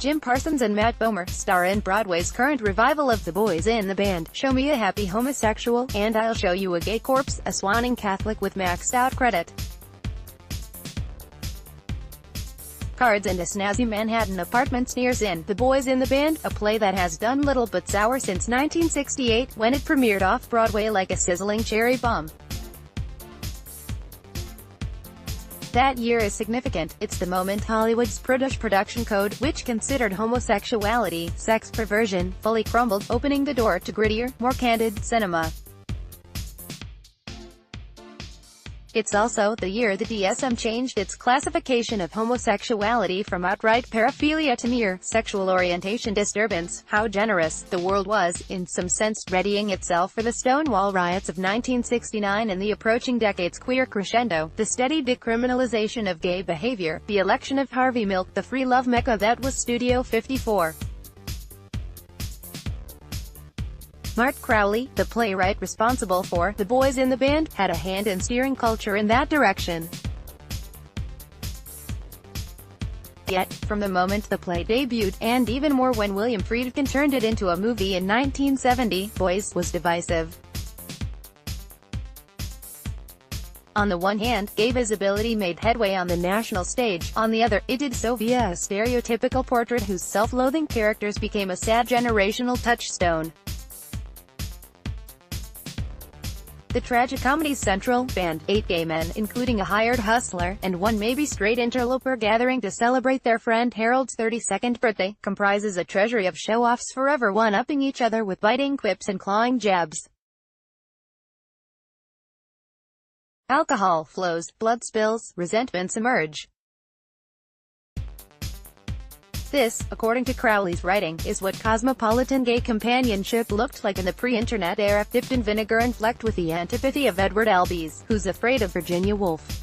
Jim Parsons and Matt Bomer star in Broadway's current revival of The Boys in the Band. Show me a happy homosexual, and I'll show you a gay corpse, a swanning Catholic with maxed out credit cards and a snazzy Manhattan apartment sneers in The Boys in the Band, a play that has done little but sour since 1968, when it premiered off-Broadway like a sizzling cherry bomb. That year is significant. It's the moment Hollywood's prudish production code, which considered homosexuality, sex perversion, fully crumbled, opening the door to grittier, more candid cinema. It's also the year the DSM changed its classification of homosexuality from outright paraphilia to mere sexual orientation disturbance. How generous the world was, in some sense, readying itself for the Stonewall riots of 1969 and the approaching decade's queer crescendo, the steady decriminalization of gay behavior, the election of Harvey Milk, the free love mecca that was Studio 54. Mark Crowley, the playwright responsible for The Boys in the Band, had a hand in steering culture in that direction. Yet, from the moment the play debuted, and even more when William Friedkin turned it into a movie in 1970, Boys was divisive. On the one hand, gay visibility made headway on the national stage. On the other, it did so via a stereotypical portrait whose self-loathing characters became a sad generational touchstone. The tragicomedy's central band, 8 gay men, including a hired hustler, and one maybe straight interloper gathering to celebrate their friend Harold's 32nd birthday, comprises a treasury of show-offs forever one-upping each other with biting quips and clawing jabs. Alcohol flows, blood spills, resentments emerge. This, according to Crowley's writing, is what cosmopolitan gay companionship looked like in the pre-internet era, dipped in vinegar and flecked with the antipathy of Edward Albee's Who's Afraid of Virginia Woolf.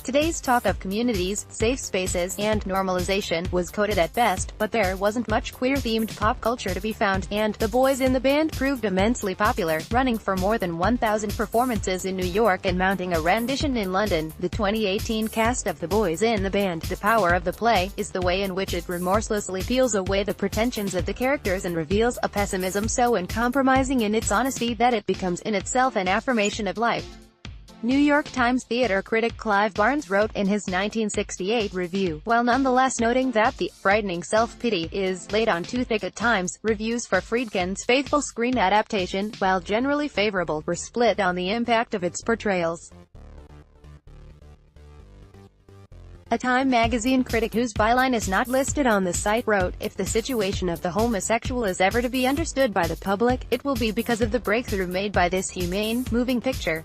Today's talk of communities, safe spaces, and normalization was coded at best, but there wasn't much queer-themed pop culture to be found, and The Boys in the Band proved immensely popular, running for more than 1,000 performances in New York and mounting a rendition in London. The 2018 cast of The Boys in the Band, the power of the play, is the way in which it remorselessly peels away the pretensions of the characters and reveals a pessimism so uncompromising in its honesty that it becomes in itself an affirmation of life. New York Times theater critic Clive Barnes wrote in his 1968 review, while nonetheless noting that the frightening self-pity is laid on too thick at times, reviews for Friedkin's faithful screen adaptation, while generally favorable, were split on the impact of its portrayals. A Time magazine critic whose byline is not listed on the site wrote, "If the situation of the homosexual is ever to be understood by the public, it will be because of the breakthrough made by this humane, moving picture."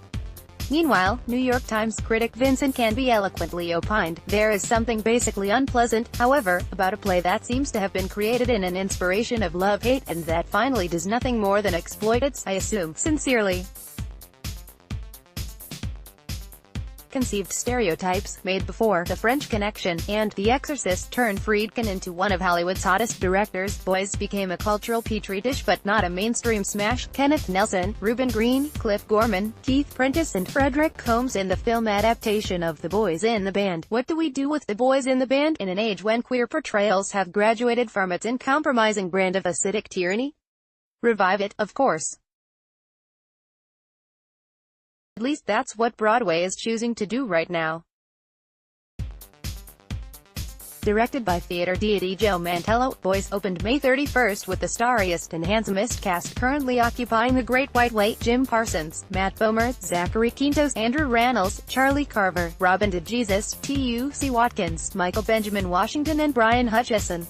Meanwhile, New York Times critic Vincent Canby eloquently opined, "There is something basically unpleasant, however, about a play that seems to have been created in an inspiration of love-hate, and that finally does nothing more than exploit its, I assume, sincerely conceived stereotypes, made before The French Connection and The Exorcist turned Friedkin into one of Hollywood's hottest directors. Boys became a cultural petri dish but not a mainstream smash. Kenneth Nelson, Reuben Green, Cliff Gorman, Keith Prentice and Frederick Combs in the film adaptation of The Boys in the Band. What do we do with The Boys in the Band, in an age when queer portrayals have graduated from its uncompromising brand of acidic tyranny? Revive it, of course. At least that's what Broadway is choosing to do right now. Directed by theater deity Joe Mantello, Boys opened May 31st with the starriest and handsomest cast currently occupying the Great White Way: Jim Parsons, Matt Bomer, Zachary Quintos, Andrew Rannells, Charlie Carver, Robin DeJesus, T.U.C. Watkins, Michael Benjamin Washington and Brian Hutchison.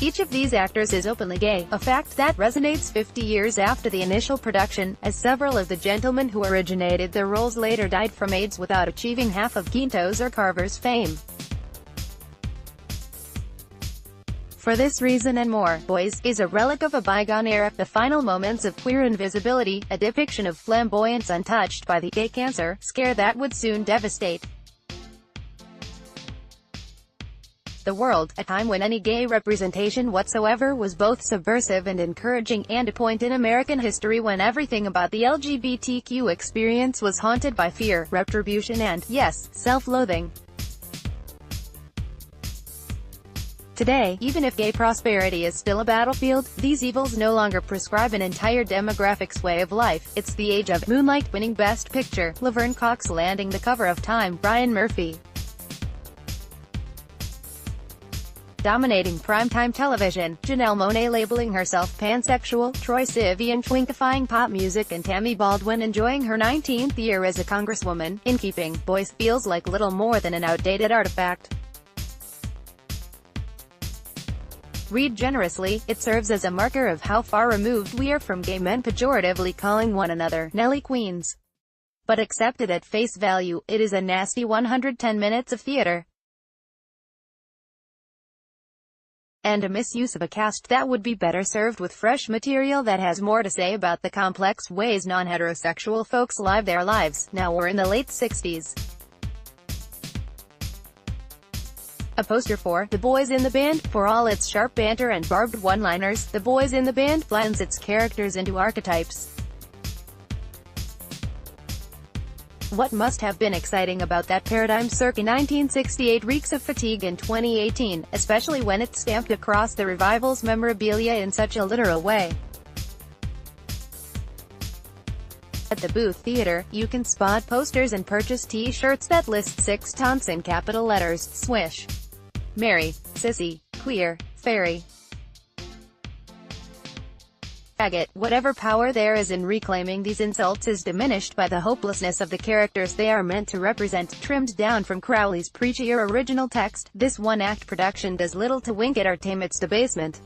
Each of these actors is openly gay, a fact that resonates 50 years after the initial production, as several of the gentlemen who originated their roles later died from AIDS without achieving half of Quintos or Carver's fame. For this reason and more, Boys is a relic of a bygone era, the final moments of queer invisibility, a depiction of flamboyance untouched by the gay cancer scare that would soon devastate the world, a time when any gay representation whatsoever was both subversive and encouraging, and a point in American history when everything about the LGBTQ experience was haunted by fear, retribution and, yes, self-loathing. Today, even if gay prosperity is still a battlefield, these evils no longer prescribe an entire demographic's way of life. It's the age of Moonlight winning Best Picture, Laverne Cox landing the cover of Time, Ryan Murphy dominating primetime television, Janelle Monáe labeling herself pansexual, Troye Sivan twinkifying pop music, and Tammy Baldwin enjoying her 19th year as a congresswoman. In keeping, Boys feels like little more than an outdated artifact. Read generously, it serves as a marker of how far removed we are from gay men pejoratively calling one another Nelly Queens. But accepted at face value, it is a nasty 110 minutes of theater. And a misuse of a cast that would be better served with fresh material that has more to say about the complex ways non-heterosexual folks live their lives. Now we're in the late 60s. A poster for The Boys in the Band. For all its sharp banter and barbed one-liners, The Boys in the Band blends its characters into archetypes. What must have been exciting about that paradigm circa 1968 reeks of fatigue in 2018, especially when it's stamped across the revival's memorabilia in such a literal way. At the Booth Theater, you can spot posters and purchase T-shirts that list 6 taunts in capital letters: Swish, Mary, Sissy, Queer, Fairy, faggot. Whatever power there is in reclaiming these insults is diminished by the hopelessness of the characters they are meant to represent. Trimmed down from Crowley's preachier original text, this one-act production does little to wink at entertainment's debasement.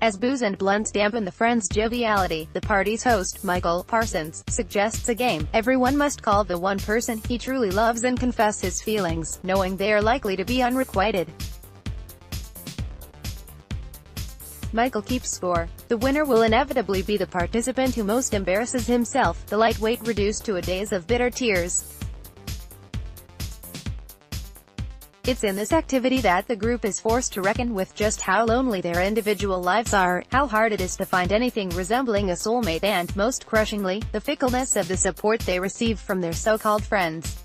As booze and blunts dampen the Friends' joviality, the party's host, Michael Parsons, suggests a game. Everyone must call the one person he truly loves and confess his feelings, knowing they are likely to be unrequited. Michael keeps score. The winner will inevitably be the participant who most embarrasses himself, the lightweight reduced to a daze of bitter tears. It's in this activity that the group is forced to reckon with just how lonely their individual lives are, how hard it is to find anything resembling a soulmate, and, most crushingly, the fickleness of the support they receive from their so-called friends.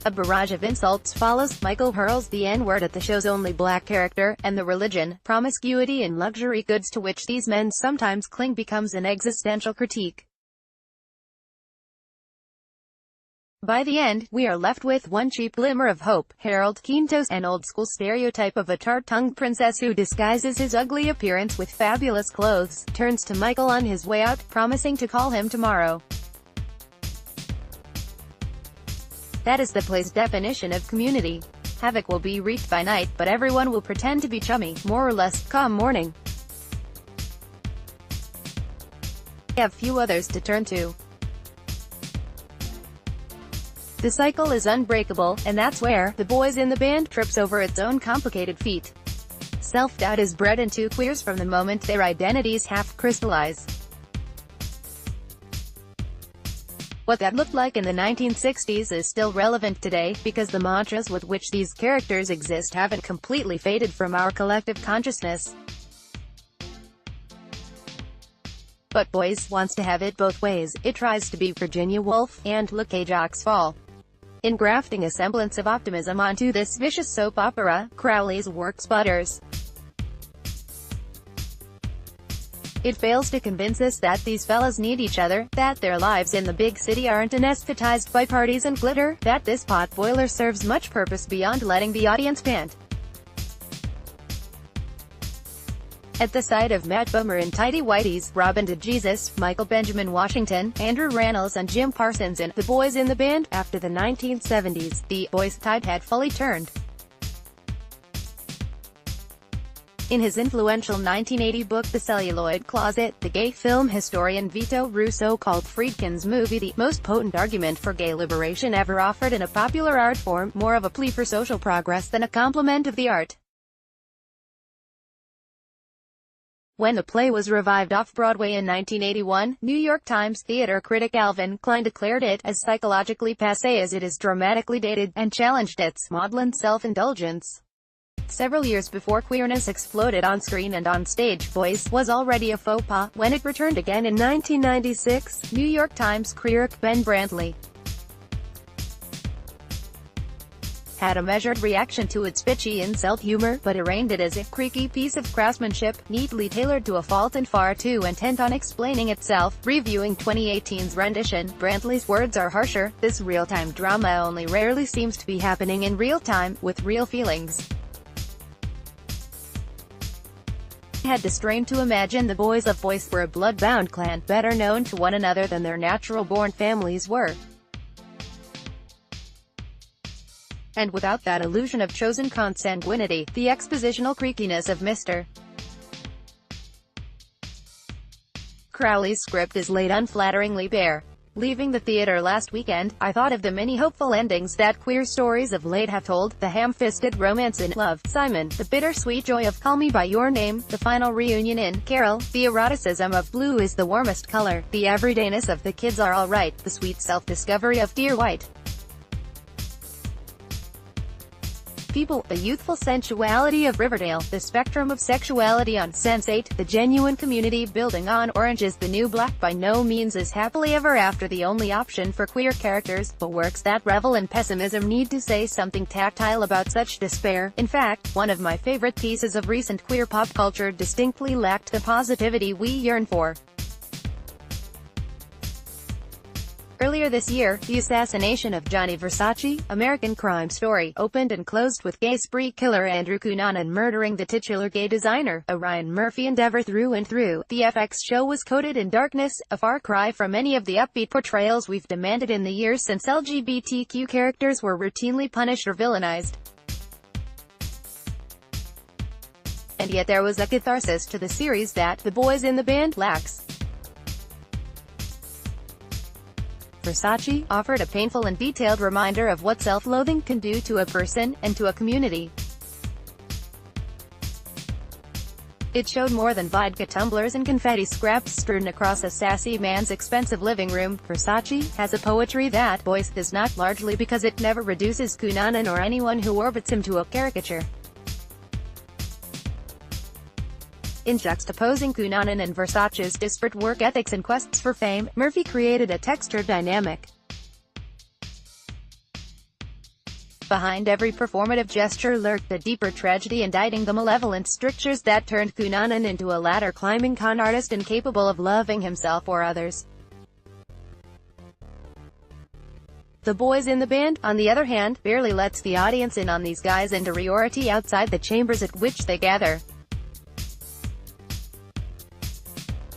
A barrage of insults follows. Michael hurls the N-word at the show's only black character, and the religion, promiscuity and luxury goods to which these men sometimes cling becomes an existential critique. By the end, we are left with one cheap glimmer of hope. Harold Quintos, an old-school stereotype of a tart-tongued princess who disguises his ugly appearance with fabulous clothes, turns to Michael on his way out, promising to call him tomorrow. That is the play's definition of community. Havoc will be wreaked by night, but everyone will pretend to be chummy, more or less, come morning. They have few others to turn to. The cycle is unbreakable, and that's where The Boys in the Band trips over its own complicated feet. Self-doubt is bred into queers from the moment their identities half-crystallize. What that looked like in the 1960s is still relevant today, because the mantras with which these characters exist haven't completely faded from our collective consciousness. But Boys wants to have it both ways. It tries to be Virginia Woolf, and look Ajax Fall. In grafting a semblance of optimism onto this vicious soap opera, Crowley's work sputters. It fails to convince us that these fellas need each other, that their lives in the big city aren't anesthetized by parties and glitter, that this potboiler serves much purpose beyond letting the audience pant. At the sight of Matt Bomer in tidy whities, Robin DeJesus, Michael Benjamin Washington, Andrew Rannells and Jim Parsons in The Boys in the Band, after the 1970s, the boys' tide had fully turned. In his influential 1980 book The Celluloid Closet, the gay film historian Vito Russo called Friedkin's movie the most potent argument for gay liberation ever offered in a popular art form, more of a plea for social progress than a compliment of the art. When the play was revived off-Broadway in 1981, New York Times theater critic Alvin Klein declared it as psychologically passé as it is dramatically dated, and challenged its maudlin self-indulgence. Several years before queerness exploded on screen and on stage, Boys was already a faux pas. When it returned again in 1996, New York Times critic Ben Brantley had a measured reaction to its bitchy insult humor, but arraigned it as a creaky piece of craftsmanship, neatly tailored to a fault and far too intent on explaining itself. Reviewing 2018's rendition, Brantley's words are harsher. This real-time drama only rarely seems to be happening in real time, with real feelings. Had to strain to imagine the boys of Voice were a blood-bound clan, better known to one another than their natural-born families were. And without that illusion of chosen consanguinity, the expositional creakiness of Mr. Crowley's script is laid unflatteringly bare. Leaving the theater last weekend, I thought of the many hopeful endings that queer stories of late have told: the ham-fisted romance in Love, Simon, the bittersweet joy of Call Me By Your Name, the final reunion in Carol, the eroticism of Blue Is the Warmest Color, the everydayness of The Kids Are Alright, the sweet self-discovery of Dear White People, the youthful sensuality of Riverdale, the spectrum of sexuality on Sense8, the genuine community building on Orange Is the New Black. By no means is Happily Ever After the only option for queer characters, but works that revel in pessimism need to say something tactile about such despair. In fact, one of my favorite pieces of recent queer pop culture distinctly lacked the positivity we yearn for. Earlier this year, the assassination of Johnny Versace, American Crime Story, opened and closed with gay spree killer Andrew Cunanan murdering the titular gay designer, a Ryan Murphy endeavor through and through. The FX show was coated in darkness, a far cry from any of the upbeat portrayals we've demanded in the years since LGBTQ characters were routinely punished or villainized. And yet there was a catharsis to the series that The Boys in the Band lacks. Versace offered a painful and detailed reminder of what self-loathing can do to a person, and to a community. It showed more than vodka tumblers and confetti scraps strewn across a sassy man's expensive living room. Versace has a poetry that Boys does not, largely because it never reduces Cunanan or anyone who orbits him to a caricature. In juxtaposing Cunanan and Versace's disparate work ethics and quests for fame, Murphy created a textured dynamic. Behind every performative gesture lurked a deeper tragedy, indicting the malevolent strictures that turned Cunanan into a ladder-climbing con artist incapable of loving himself or others. The Boys in the Band, on the other hand, barely lets the audience in on these guys' interiority outside the chambers at which they gather.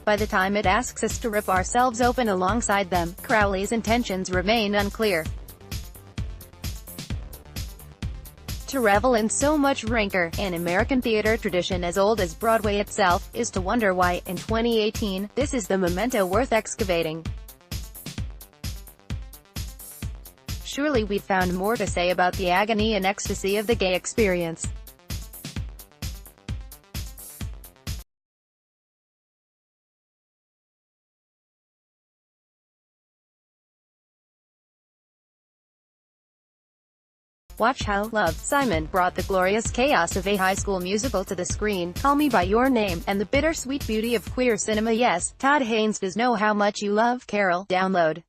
By the time it asks us to rip ourselves open alongside them, Crowley's intentions remain unclear. To revel in so much rancor, an American theater tradition as old as Broadway itself, is to wonder why, in 2018, this is the memento worth excavating. Surely we'd found more to say about the agony and ecstasy of the gay experience. Watch how Love, Simon brought the glorious chaos of a high school musical to the screen, Call Me By Your Name, and the bittersweet beauty of queer cinema. Yes, Todd Haynes does know how much you love Carol. Download.